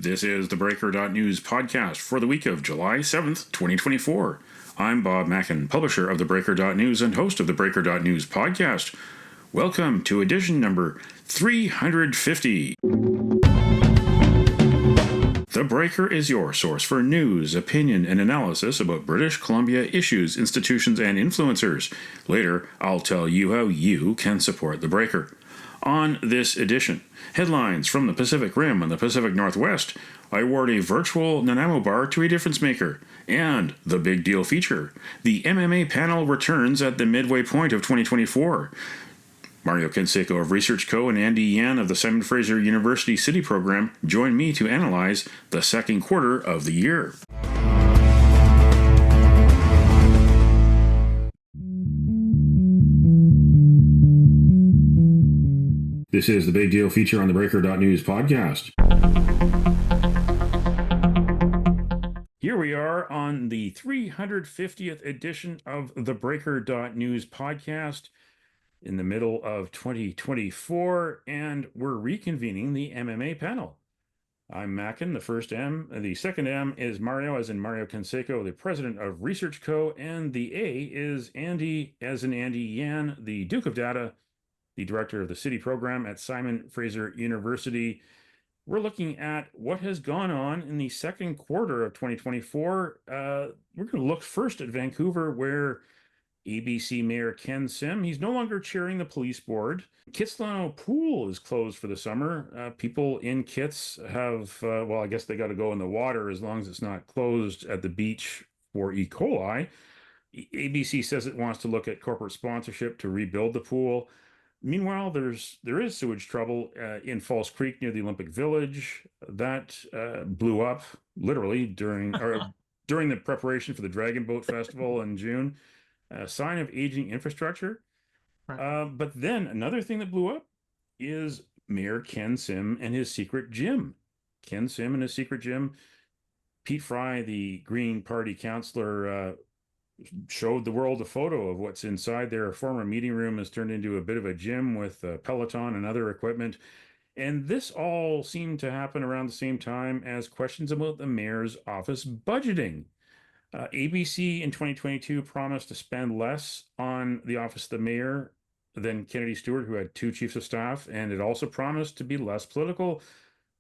This is the theBreaker.news podcast for the week of July 7th, 2024. I'm Bob Mackin, publisher of theBreaker.news and host of the theBreaker.news podcast. Welcome to edition number 350. The Breaker is your source for news, opinion, and analysis about British Columbia issues, institutions, and influencers. Later, I'll tell you how you can support The Breaker. On this edition, headlines from the Pacific Rim and the Pacific Northwest. I award a virtual Nanaimo bar to a difference maker. And the big deal feature. The MMA Panel returns at the midway point of 2024. Mario Canseco of Research Co. and Andy Yan of the Simon Fraser University City Program join me to analyze the second quarter of the year. This is the big deal feature on the theBreaker.news podcast. Here we are on the 350th edition of the theBreaker.news podcast in the middle of 2024, and we're reconvening the MMA panel. I'm Mackin, the first M. The second M is Mario, as in Mario Canseco, the president of Research Co., and the A is Andy, as in Andy Yan, the Duke of Data, the director of the City Program at Simon Fraser University. We're looking at what has gone on in the second quarter of 2024. We're going to look first at Vancouver, where ABC Mayor Ken Sim, he's no longer chairing the police board. Kitsilano Pool is closed for the summer. People in Kits have, well, I guess they got to go in the water as long as it's not closed at the beach for E. coli. ABC says it wants to look at corporate sponsorship to rebuild the pool. Meanwhile, there is sewage trouble in False Creek near the Olympic Village. That blew up literally during the preparation for the Dragon Boat Festival in June. A sign of aging infrastructure. Right. But then another thing that blew up is Mayor Ken Sim and his secret gym. Ken Sim and his secret gym. Pete Fry, the Green Party councillor, showed the world a photo of what's inside. Their former meeting room has turned into a bit of a gym with Peloton and other equipment. And this all seemed to happen around the same time as questions about the mayor's office budgeting. ABC in 2022 promised to spend less on the office of the mayor than Kennedy Stewart, who had two chiefs of staff, and it also promised to be less political.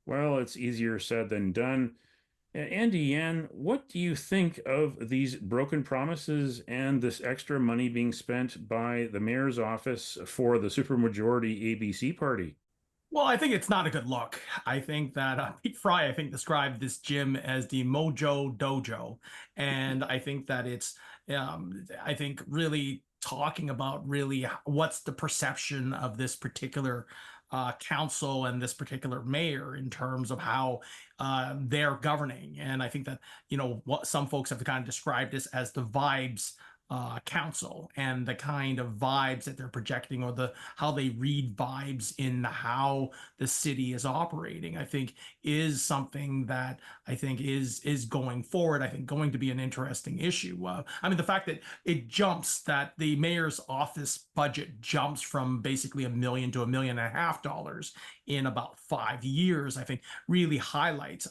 Well, it's easier said than done. Andy Yan, what do you think of these broken promises and this extra money being spent by the mayor's office for the supermajority ABC party? Well, I think it's not a good look. I think that Pete Fry, described this gym as the Mojo Dojo. And I think that it's, really talking about really what's the perception of this particular council and this particular mayor in terms of how they're governing. And I think that, what some folks have kind of described this as the vibes council, and the kind of vibes that they're projecting, or how they read vibes in how the city is operating, I think is something that I think is going forward, I think going to be an interesting issue. The fact that that the mayor's office budget jumps from basically $1 million to $1.5 million in about 5 years, I think really highlights,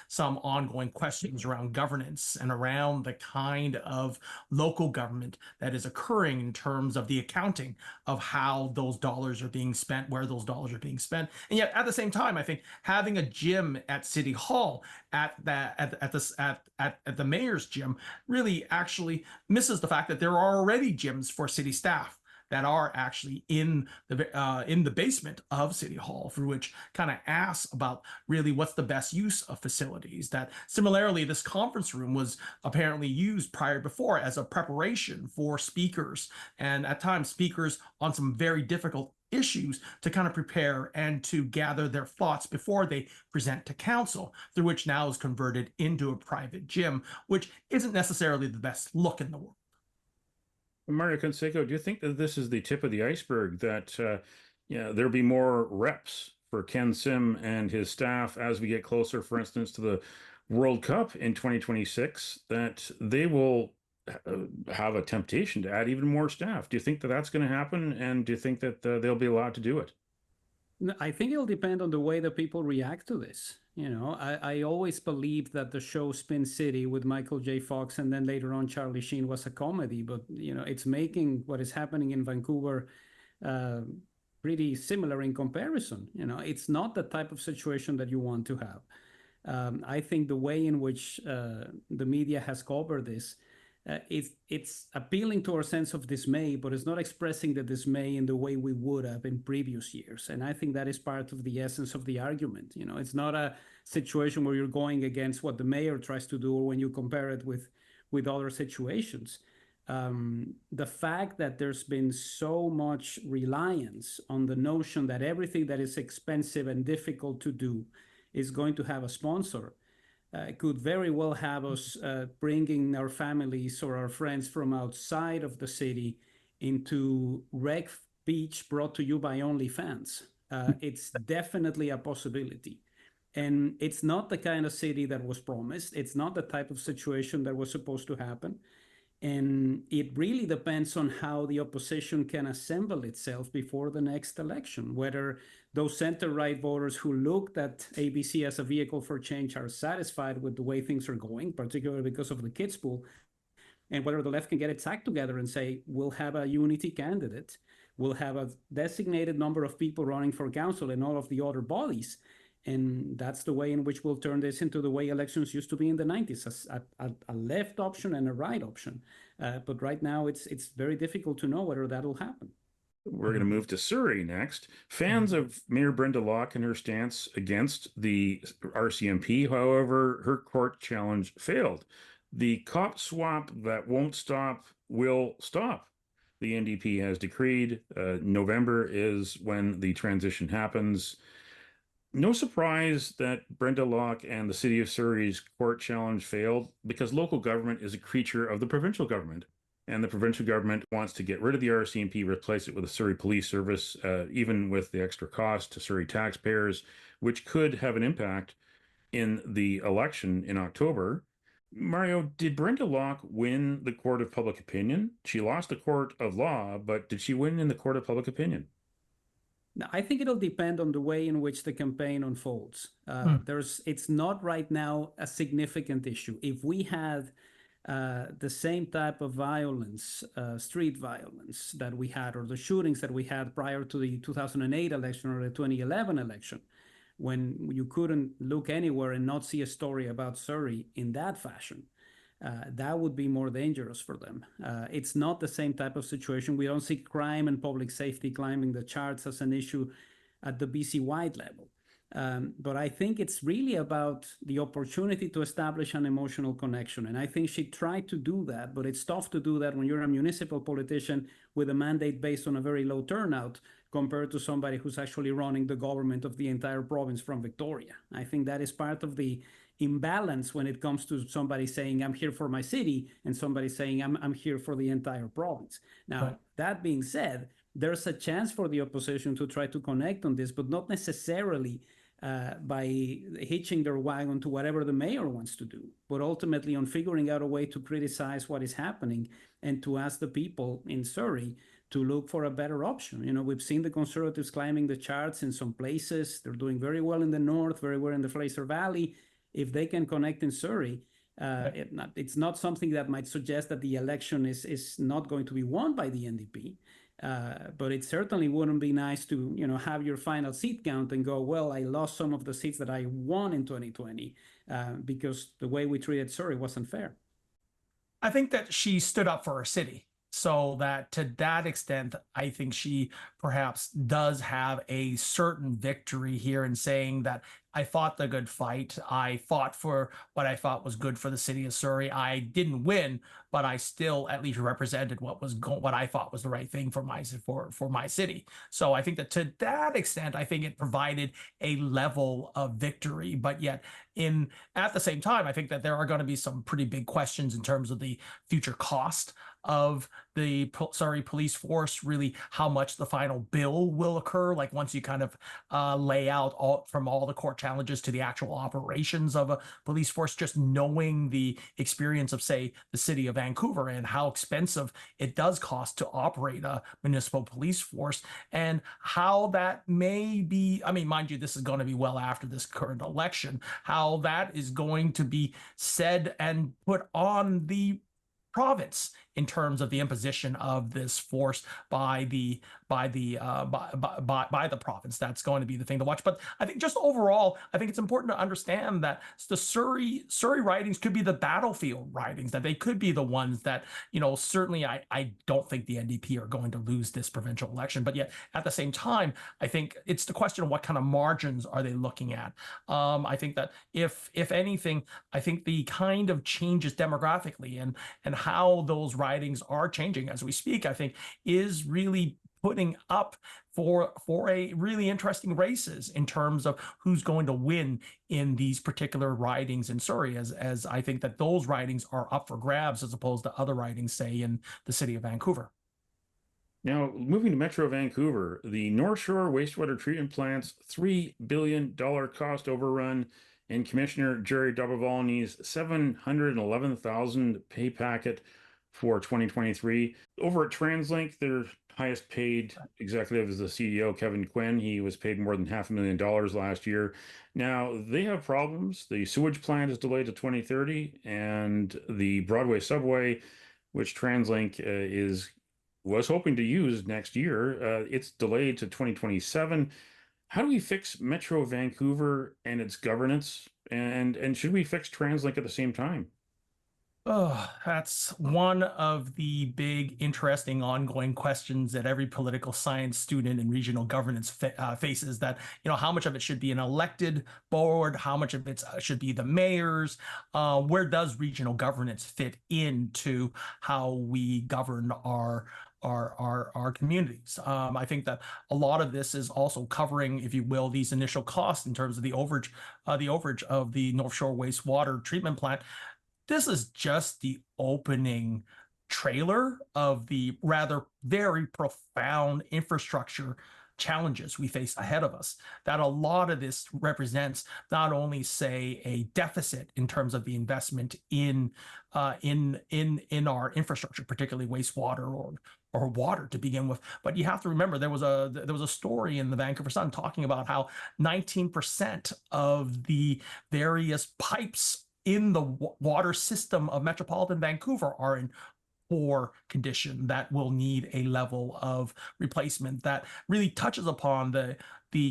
some ongoing questions around governance and around the kind of local government that is occurring in terms of the accounting of how those dollars are being spent, where those dollars are being spent. And yet at the same time, I think having a gym at City Hall at the mayor's gym really actually misses the fact that there are already gyms for city staff that are actually in the basement of City Hall, for which kind of asks about really what's the best use of facilities. That similarly, this conference room was apparently used before as a preparation for speakers, and at times speakers on some very difficult issues to kind of prepare and to gather their thoughts before they present to council, through which now is converted into a private gym, which isn't necessarily the best look in the world. Mario Canseco, do you think that this is the tip of the iceberg, that there'll be more reps for Ken Sim and his staff as we get closer, for instance, to the World Cup in 2026, that they will have a temptation to add even more staff? Do you think that that's going to happen? And do you think that they'll be allowed to do it? I think it'll depend on the way that people react to this. I always believed that the show Spin City with Michael J. Fox and then later on Charlie Sheen was a comedy, but it's making what is happening in Vancouver uh, pretty similar in comparison. It's not the type of situation that you want to have. I think the way in which the media has covered this, it's appealing to our sense of dismay, but it's not expressing the dismay in the way we would have in previous years. And I think that is part of the essence of the argument. It's not a situation where you're going against what the mayor tries to do, or when you compare it with other situations. The fact that there's been so much reliance on the notion that everything that is expensive and difficult to do is going to have a sponsor could very well have us bringing our families or our friends from outside of the city into Rec Beach brought to you by OnlyFans. It's definitely a possibility. And it's not the kind of city that was promised. It's not the type of situation that was supposed to happen. And it really depends on how the opposition can assemble itself before the next election, whether those center-right voters who looked at ABC as a vehicle for change are satisfied with the way things are going, particularly because of the kids pool, and whether the left can get its act together and say, we'll have a unity candidate, we'll have a designated number of people running for council and all of the other bodies. And that's the way in which we'll turn this into the way elections used to be in the 90s, a left option and a right option. But right now, it's very difficult to know whether that'll happen. We're going to move to Surrey next. Fans of Mayor Brenda Locke and her stance against the RCMP, however, her court challenge failed. The cop swap that won't stop will stop. The NDP has decreed November is when the transition happens. No surprise that Brenda Locke and the city of Surrey's court challenge failed, because local government is a creature of the provincial government. And the provincial government wants to get rid of the RCMP, replace it with a Surrey Police Service, even with the extra cost to Surrey taxpayers, which could have an impact in the election in October. Mario, did Brenda Locke win the court of public opinion? She lost the court of law, but did she win in the court of public opinion? Now, I think it'll depend on the way in which the campaign unfolds. It's not right now a significant issue. If we had the same type of violence, street violence that we had, or the shootings that we had prior to the 2008 election or the 2011 election, when you couldn't look anywhere and not see a story about Surrey in that fashion, that would be more dangerous for them. It's not the same type of situation. We don't see crime and public safety climbing the charts as an issue at the BC-wide level. But I think it's really about the opportunity to establish an emotional connection. And I think she tried to do that, but it's tough to do that when you're a municipal politician with a mandate based on a very low turnout compared to somebody who's actually running the government of the entire province from Victoria. I think that is part of the imbalance when it comes to somebody saying, I'm here for my city, and somebody saying, I'm here for the entire province. Now, right. That being said, there's a chance for the opposition to try to connect on this, but not necessarily by hitching their wagon to whatever the mayor wants to do, but ultimately on figuring out a way to criticize what is happening and to ask the people in Surrey to look for a better option. We've seen the Conservatives climbing the charts in some places. They're doing very well in the north, very well in the Fraser Valley. If they can connect in Surrey, it's not something that might suggest that the election is not going to be won by the NDP. But it certainly wouldn't be nice to, have your final seat count and go, well, I lost some of the seats that I won in 2020 because the way we treated Surrey wasn't fair. I think that she stood up for her city. So that to that extent, I think she perhaps does have a certain victory here in saying that I fought the good fight. I fought for what I thought was good for the city of Surrey. I didn't win, but I still at least represented what I thought was the right thing for my city. So I think that to that extent, I think it provided a level of victory. But yet, at the same time, I think that there are going to be some pretty big questions in terms of the future cost of the Surrey police force, really how much the final bill will occur. Like once you kind of lay out all the court challenges to the actual operations of a police force, just knowing the experience of, say, the city of Vancouver and how expensive it does cost to operate a municipal police force, and how that may be, I mean, mind you, this is going to be well after this current election, how that is going to be said and put on the province in terms of the imposition of this force by the province. That's going to be the thing to watch. But I think just overall, I think it's important to understand that the Surrey ridings could be the battlefield ridings, that they could be the ones that, certainly I don't think the NDP are going to lose this provincial election, but yet at the same time, I think it's the question of what kind of margins are they looking at. I think that if anything, I think the kind of changes demographically and how those ridings are changing as we speak, I think is really putting up for a really interesting races in terms of who's going to win in these particular ridings in Surrey, as I think that those ridings are up for grabs as opposed to other ridings, say, in the city of Vancouver. Now, moving to Metro Vancouver, the North Shore wastewater treatment plant's $3 billion cost overrun and Commissioner Jerry Dobovolny's $711,000 pay packet for 2023. Over at TransLink, their highest paid executive is the CEO, Kevin Quinn. He was paid more than $500,000 last year. Now, they have problems. The sewage plant is delayed to 2030, and the Broadway subway, which TransLink was hoping to use next year, it's delayed to 2027. How do we fix Metro Vancouver and its governance? And should we fix TransLink at the same time? Oh, that's one of the big, interesting, ongoing questions that every political science student in regional governance faces. That, how much of it should be an elected board, how much of it should be the mayors. Where does regional governance fit into how we govern our communities? I think that a lot of this is also covering, if you will, these initial costs in terms of the overage of the North Shore wastewater treatment plant. This is just the opening trailer of the rather very profound infrastructure challenges we face ahead of us. That a lot of this represents not only, say, a deficit in terms of the investment in our infrastructure, particularly wastewater or water to begin with, but you have to remember there was a story in the Vancouver Sun talking about how 19% of the various pipes in the water system of metropolitan Vancouver are in poor condition that will need a level of replacement that really touches upon the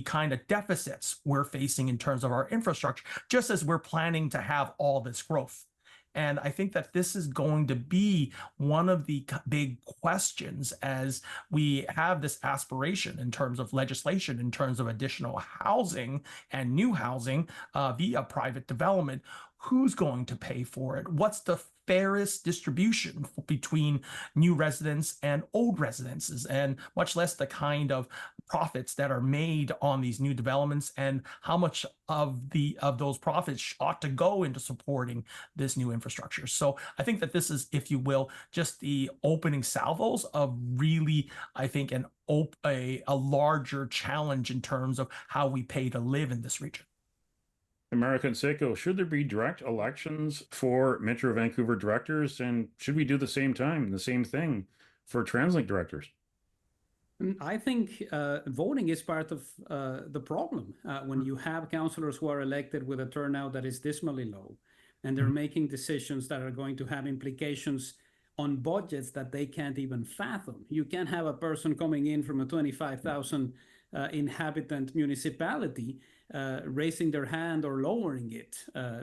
kind of deficits we're facing in terms of our infrastructure, just as we're planning to have all this growth. And I think that this is going to be one of the big questions as we have this aspiration in terms of legislation, in terms of additional housing and new housing via private development. Who's going to pay for it? What's the fairest distribution between new residents and old residences, and much less the kind of profits that are made on these new developments, and how much of those profits ought to go into supporting this new infrastructure. So I think that this is, if you will, just the opening salvos of really, I think, a larger challenge in terms of how we pay to live in this region. Canseco, should there be direct elections for Metro Vancouver directors, and should we do the same thing for TransLink directors? I think voting is part of the problem. When you have councillors who are elected with a turnout that is dismally low, and they're making decisions that are going to have implications on budgets that they can't even fathom. You can't have a person coming in from a 25,000 inhabitant municipality raising their hand or lowering it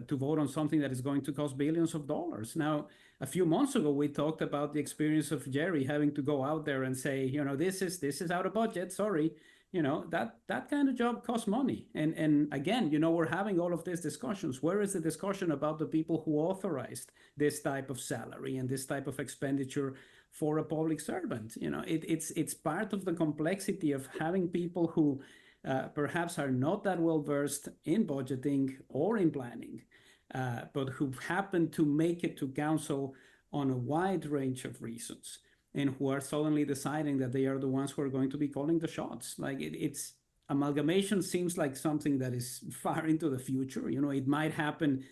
to vote on something that is going to cost billions of dollars. Now, a few months ago, we talked about the experience of Jerry having to go out there and say, this is out of budget, sorry. That kind of job costs money. And again, we're having all of these discussions. Where is the discussion about the people who authorized this type of salary and this type of expenditure for a public servant? It's part of the complexity of having people who perhaps are not that well versed in budgeting or in planning, but who happen to make it to council on a wide range of reasons, and who are suddenly deciding that they are the ones who are going to be calling the shots. Like it's amalgamation seems like something that is far into the future. It might happen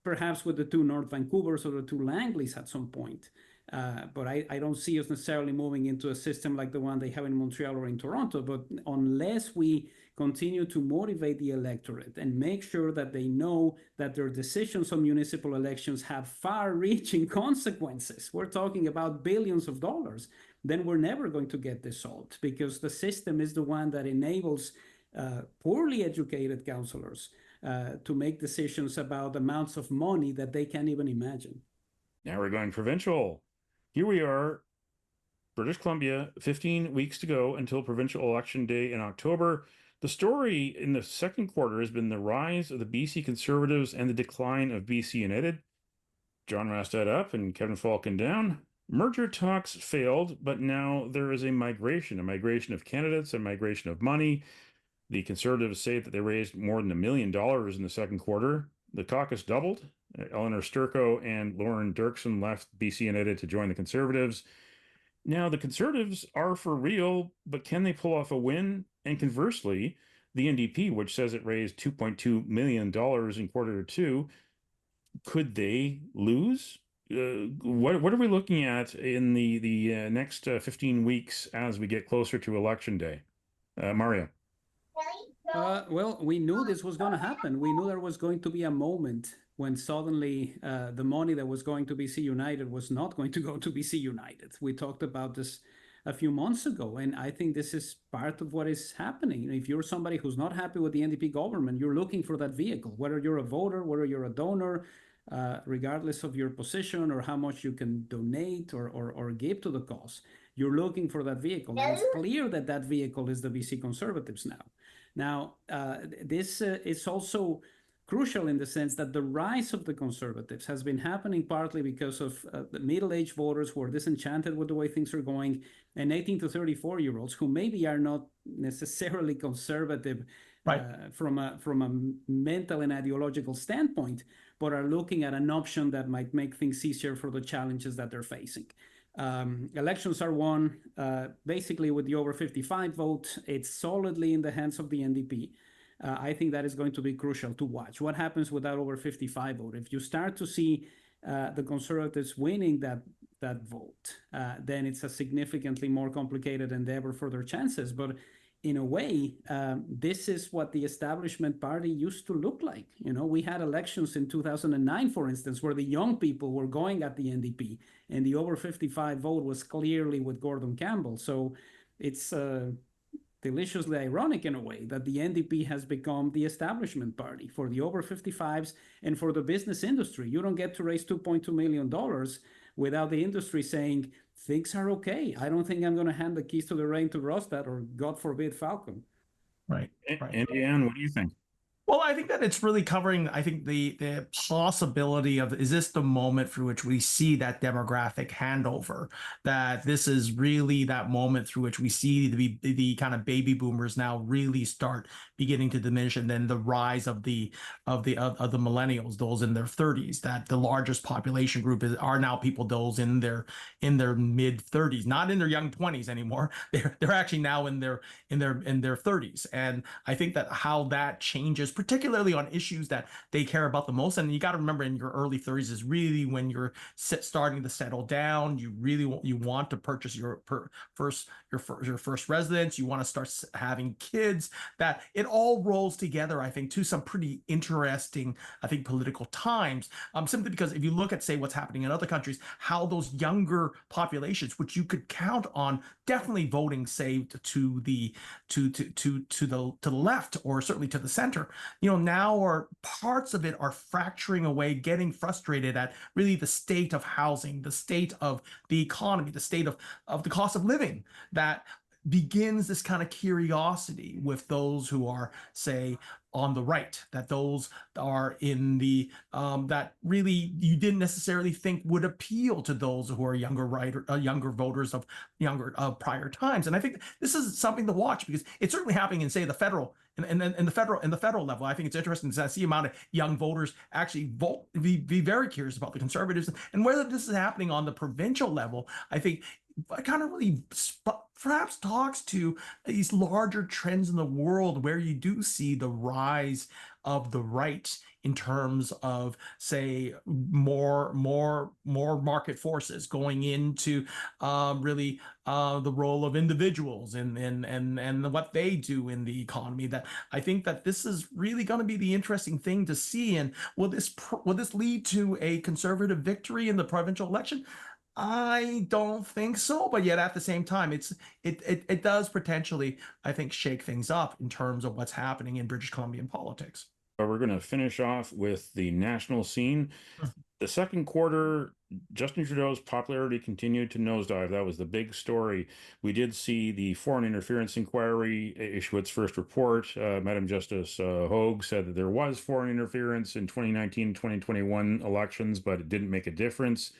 perhaps with the two North Vancouvers or the two Langleys at some point. But I don't see us necessarily moving into a system like the one they have in Montreal or in Toronto. But unless we continue to motivate the electorate and make sure that they know that their decisions on municipal elections have far-reaching consequences, we're talking about billions of dollars, then we're never going to get this solved, because the system is the one that enables poorly educated councillors to make decisions about amounts of money that they can't even imagine. Now we're going provincial. Here we are, British Columbia, 15 weeks to go until provincial election day in October. The story in the second quarter has been the rise of the BC Conservatives and the decline of BC United. John Rastad up and Kevin Falcon down. Merger talks failed, but now there is a migration of candidates, a migration of money. The Conservatives say that they raised more than $1 million in the second quarter. The caucus doubled. Eleanor Sturko and Lauren Dirksen left BC United to join the Conservatives. Now, the Conservatives are for real, but can they pull off a win? And conversely, the NDP, which says it raised $2.2 million in quarter two, could they lose? What are we looking at in the next 15 weeks as we get closer to election day? Mario. Well, we knew this was going to happen. We knew there was going to be a moment when suddenly the money that was going to BC United was not going to go to BC United. We talked about this a few months ago, and I think this is part of what is happening. If you're somebody who's not happy with the NDP government, you're looking for that vehicle, whether you're a voter, whether you're a donor, regardless of your position or how much you can donate or give to the cause. You're looking for that vehicle. And it's clear that that vehicle is the BC Conservatives now. Now, this is also crucial in the sense that the rise of the Conservatives has been happening partly because of the middle-aged voters who are disenchanted with the way things are going, and 18 to 34-year-olds who maybe are not necessarily conservative right. From a mental and ideological standpoint, but are looking at an option that might make things easier for the challenges that they're facing. Elections are won basically with the over 55 vote. It's solidly in the hands of the NDP. I think that is going to be crucial to watch. What happens with that over 55 vote? If you start to see the Conservatives winning that vote, then it's a significantly more complicated endeavor for their chances. But in a way, this is what the establishment party used to look like. We had elections in 2009, for instance, where the young people were going at the NDP, and the over 55 vote was clearly with Gordon Campbell. So it's deliciously ironic in a way that the NDP has become the establishment party for the over 55s and for the business industry. You don't get to raise $2.2 million without the industry saying, things are okay. I don't think I'm going to hand the keys to the reign to Rostad or, God forbid, Falcon. Right. And Anne, what do you think? Well, I think that it's really covering, I think, the possibility of, is this the moment through which we see that demographic handover, that this is really that moment through which we see the kind of baby boomers now really start beginning to diminish, and then the rise of the millennials, those in their 30s, that the largest population group are now people those in their mid 30s, not in their young 20s anymore. They're actually now in their 30s. And I think that how that changes, particularly on issues that they care about the most. And you got to remember, in your early 30s is really when you're starting to settle down. You really want to purchase your first residence. You want to start having kids. That it all rolls together, I think, to some pretty interesting, I think, political times. Simply because if you look at, say, what's happening in other countries, how those younger populations, which you could count on definitely voting, say, to the left, or certainly to the center, now are parts of it are fracturing away, getting frustrated at really the state of housing, the state of the economy, the state of the cost of living, that begins this kind of curiosity with those who are, say, on the right, that those are in the that really you didn't necessarily think would appeal to those who are younger voters of younger prior times. And I think this is something to watch, because it's certainly happening in, say, the federal and the federal level. I think it's interesting to see the amount of young voters actually vote, be very curious about the Conservatives, and whether this is happening on the provincial level. I think kind of really perhaps talks to these larger trends in the world, where you do see the rise of the right in terms of, say, more market forces going into really the role of individuals and what they do in the economy. That I think that this is really going to be the interesting thing to see. And will this lead to a Conservative victory in the provincial election? I don't think so, but yet at the same time, it does potentially, I think, shake things up in terms of what's happening in British Columbian politics. We're going to finish off with the national scene. The second quarter, Justin Trudeau's popularity continued to nosedive. That was the big story. We did see the foreign interference inquiry issue its first report. Madam Justice Hogue said that there was foreign interference in 2019-2021 elections, but it didn't make a difference.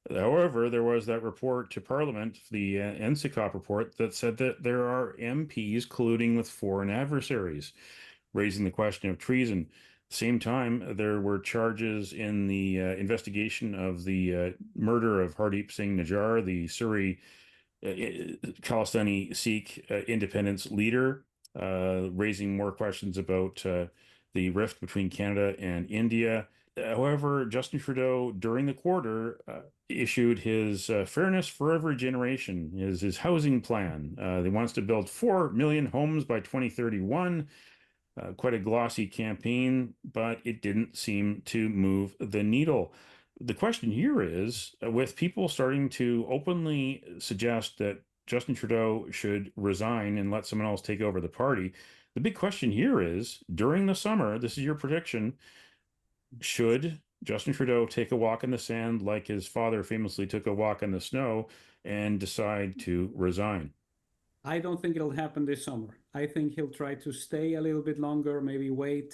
However, there was that report to Parliament, the Canseco report, that said that there are MPs colluding with foreign adversaries, raising the question of treason. At the same time, there were charges in the investigation of the murder of Hardeep Singh Nijjar, the Surrey Khalistani Sikh independence leader, raising more questions about the rift between Canada and India. However, Justin Trudeau, during the quarter, issued his Fairness for Every Generation, his housing plan. He wants to build 4 million homes by 2031. Quite a glossy campaign, but it didn't seem to move the needle. The question here is, with people starting to openly suggest that Justin Trudeau should resign and let someone else take over the party, the big question here is, during the summer, this is your prediction, should Justin Trudeau take a walk in the sand like his father famously took a walk in the snow and decide to resign? I don't think it'll happen this summer. I think he'll try to stay a little bit longer, maybe wait,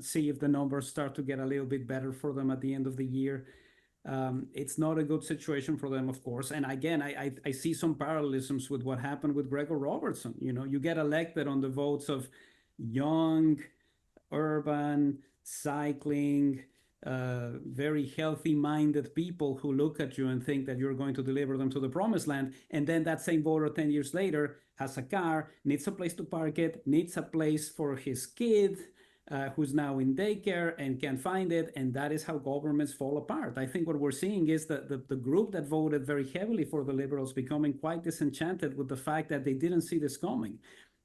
see if the numbers start to get a little bit better for them at the end of the year. It's not a good situation for them, of course. And again, I see some parallelisms with what happened with Gregor Robertson. You know, you get elected on the votes of young, urban, cycling, very healthy-minded people who look at you and think that you're going to deliver them to the promised land. And then that same voter 10 years later has a car, needs a place to park it, needs a place for his kid, who's now in daycare and can't find it. And that is how governments fall apart. I think what we're seeing is that the group that voted very heavily for the Liberals becoming quite disenchanted with the fact that they didn't see this coming.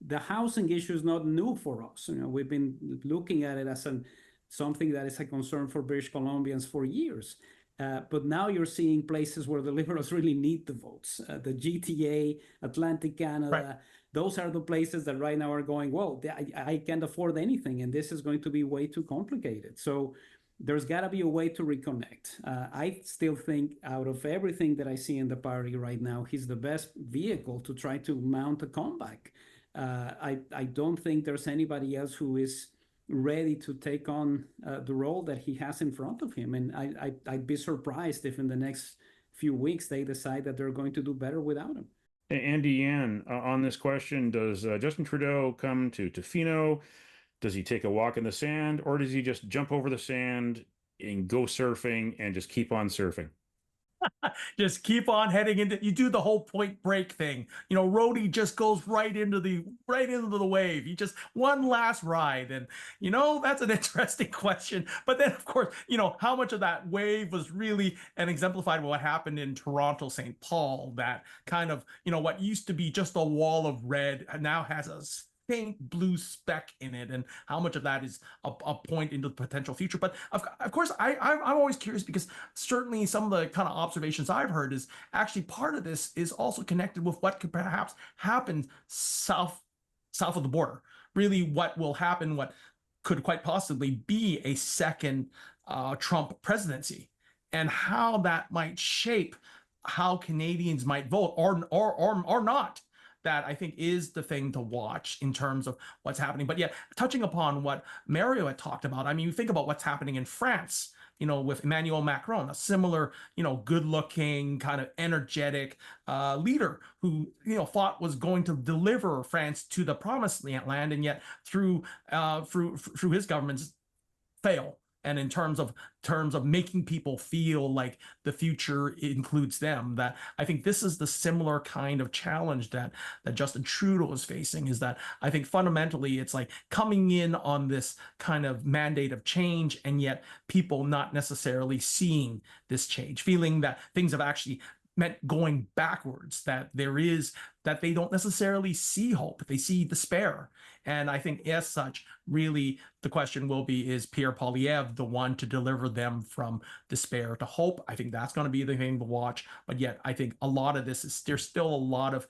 The housing issue is not new for us. You know, we've been looking at it as something that is a concern for British Columbians for years. But now you're seeing places where the Liberals really need the votes. The GTA, Atlantic Canada, right. Those are the places that right now are going, well, I can't afford anything, and this is going to be way too complicated. So there's got to be a way to reconnect. I still think out of everything that I see in the party right now, he's the best vehicle to try to mount a comeback. I don't think there's anybody else who is ready to take on the role that he has in front of him. And I'd be surprised if in the next few weeks they decide that they're going to do better without him. And Deanne, on this question, does Justin Trudeau come to Tofino? Does he take a walk in the sand, or does he just jump over the sand and go surfing and just keep on surfing? Just keep on heading into, you do the whole Point Break thing. You know, Rhodey just goes right into the wave. He just one last ride. And, you know, that's an interesting question. But then, of course, you know, how much of that wave was really and exemplified what happened in Toronto, St. Paul, that kind of, you know, what used to be just a wall of red now has a faint blue speck in it, and how much of that is a point into the potential future. But of course, I'm always curious, because certainly some of the kind of observations I've heard is actually part of this is also connected with what could perhaps happen south of the border. Really, what will happen, what could quite possibly be a second Trump presidency, and how that might shape how Canadians might vote or not. that I think is the thing to watch in terms of what's happening. But yet, touching upon what Mario had talked about, I mean, you think about what's happening in France, with Emmanuel Macron, a similar, good-looking, kind of energetic leader who, thought was going to deliver France to the promised land, and yet through his government's fail. And in terms of making people feel like the future includes them, that I think this is the similar kind of challenge that Justin Trudeau is facing, is that I think fundamentally it's like coming in on this kind of mandate of change, and yet people not necessarily seeing this change, feeling that things have actually meant going backwards, that they don't necessarily see hope, they see despair. And I think as such, really the question will be, is Pierre Poilievre the one to deliver them from despair to hope? I think that's going to be the thing to watch. But yet I think a lot of this is, there's still a lot of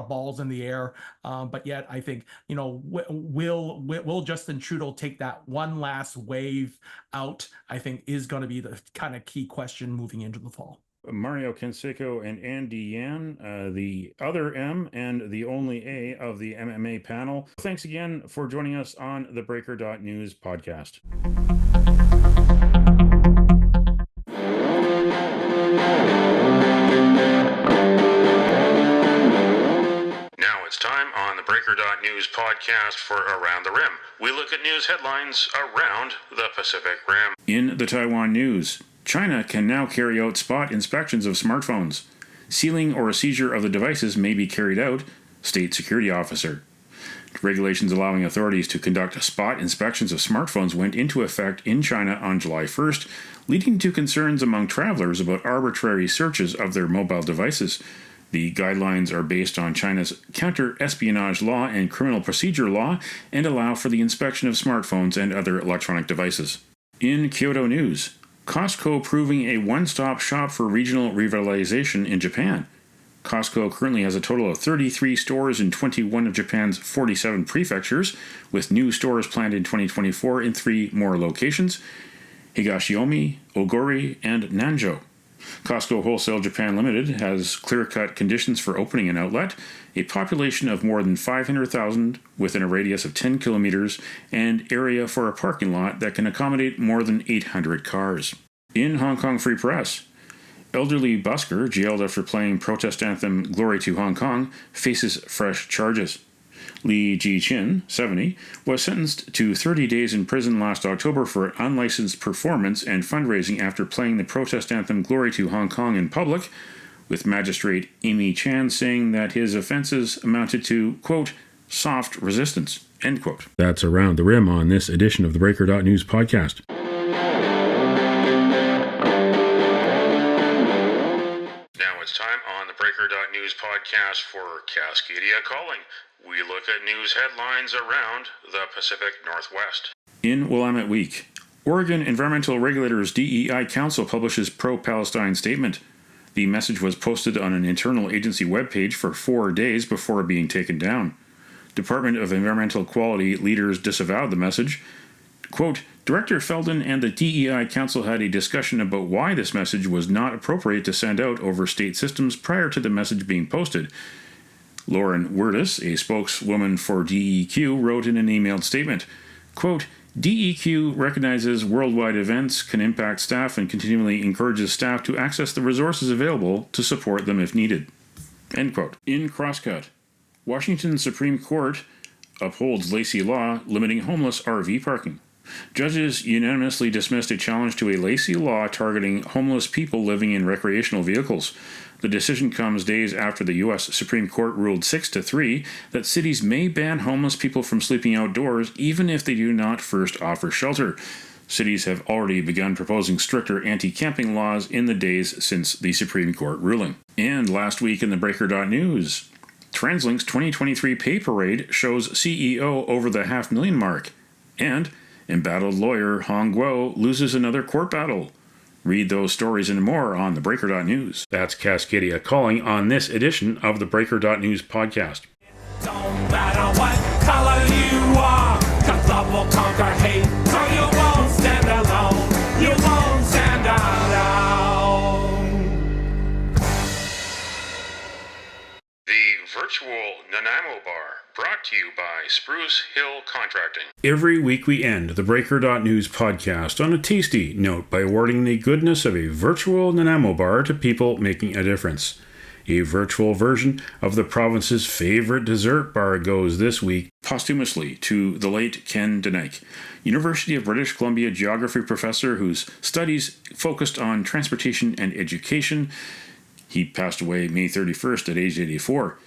balls in the air. But yet I think, will Justin Trudeau take that one last wave out? I think is going to be the kind of key question moving into the fall. Mario Canseco and Andy Yan, the other M and the only A of the MMA panel. Thanks again for joining us on the theBreaker.news podcast. Now it's time on the theBreaker.news podcast for Around the Rim. We look at news headlines around the Pacific Rim. In the Taiwan news, China can now carry out spot inspections of smartphones. Sealing or seizure of the devices may be carried out, state security officer. Regulations allowing authorities to conduct spot inspections of smartphones went into effect in China on July 1st, leading to concerns among travelers about arbitrary searches of their mobile devices. The guidelines are based on China's counter-espionage law and criminal procedure law and allow for the inspection of smartphones and other electronic devices. In Kyoto news, Costco proving a one-stop shop for regional revitalization in Japan. Costco currently has a total of 33 stores in 21 of Japan's 47 prefectures, with new stores planned in 2024 in 3 more locations: Higashiomi, Ogori, and Nanjo. Costco Wholesale Japan Limited has clear-cut conditions for opening an outlet, a population of more than 500,000 within a radius of 10 kilometers, and area for a parking lot that can accommodate more than 800 cars. In Hong Kong Free Press, elderly busker jailed after playing protest anthem Glory to Hong Kong faces fresh charges. Li Ji-chin, 70, was sentenced to 30 days in prison last October for unlicensed performance and fundraising after playing the protest anthem Glory to Hong Kong in public, with Magistrate Amy Chan saying that his offenses amounted to, quote, soft resistance, end quote. That's Around the Rim on this edition of the theBreaker.news podcast. Now it's time on the theBreaker.news podcast for Cascadia Calling. We look at news headlines around the Pacific Northwest. In Willamette Week, Oregon Environmental Regulators DEI Council publishes pro-Palestine statement. The message was posted on an internal agency webpage for 4 days before being taken down. Department of Environmental Quality leaders disavowed the message. Quote, Director Felden and the DEI Council had a discussion about why this message was not appropriate to send out over state systems prior to the message being posted. Lauren Wirtis, a spokeswoman for DEQ, wrote in an emailed statement, quote, DEQ recognizes worldwide events can impact staff and continually encourages staff to access the resources available to support them if needed. End quote. In Crosscut, Washington Supreme Court upholds Lacey law limiting homeless RV parking. Judges unanimously dismissed a challenge to a Lacey law targeting homeless people living in recreational vehicles. The decision comes days after the U.S. Supreme Court ruled 6-3 that cities may ban homeless people from sleeping outdoors even if they do not first offer shelter. Cities have already begun proposing stricter anti-camping laws in the days since the Supreme Court ruling. And last week in the Breaker.news, TransLink's 2023 pay parade shows CEO over the $500,000 mark. And embattled lawyer Hong Guo loses another court battle. Read those stories and more on theBreaker.news. That's Cascadia Calling on this edition of the Breaker.news podcast. Don't matter what color you are, 'cause love will conquer hate, so you won't stand alone, you won't stand alone. Bar, brought to you by Spruce Hill Contracting. Every week we end the theBreaker.news podcast on a tasty note by awarding the goodness of a virtual Nanaimo bar to people making a difference. A virtual version of the province's favorite dessert bar goes this week posthumously to the late Ken Denike, University of British Columbia geography professor whose studies focused on transportation and education. He passed away May 31st at age 84.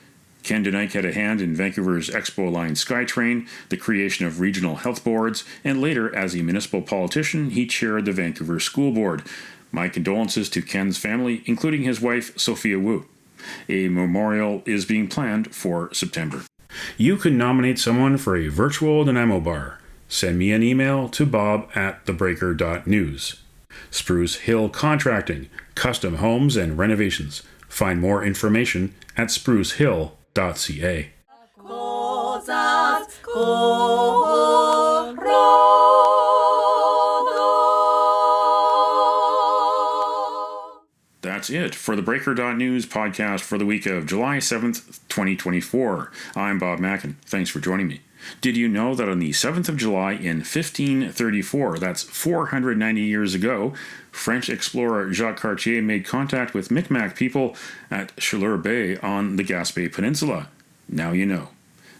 Ken Denike had a hand in Vancouver's Expo Line SkyTrain, the creation of regional health boards, and later, as a municipal politician, he chaired the Vancouver School Board. My condolences to Ken's family, including his wife, Sophia Wu. A memorial is being planned for September. You can nominate someone for a virtual Nanaimo bar. Send me an email to bob@theBreaker.news. Spruce Hill Contracting, custom homes and renovations. Find more information at sprucehill.ca. That's it for the Breaker.news podcast for the week of July 7th, 2024. I'm Bob Mackin. Thanks for joining me. Did you know that on the 7th of July in 1534, that's 490 years ago, French explorer Jacques Cartier made contact with Micmac people at Chaleur Bay on the Gaspé Peninsula? Now you know.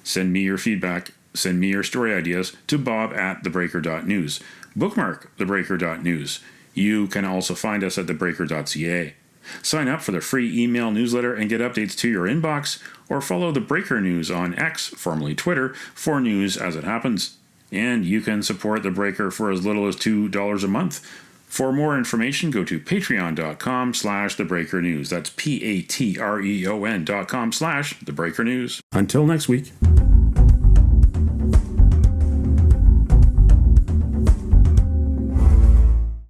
Send me your feedback, send me your story ideas to bob@theBreaker.news. Bookmark theBreaker.news. You can also find us at theBreaker.ca. Sign up for the free email newsletter and get updates to your inbox, or follow the Breaker News on X, formerly Twitter, for news as it happens. And you can support The Breaker for as little as $2 a month. For more information, go to patreon.com/thebreakernews. That's patreon.com/thebreakernews. Until next week.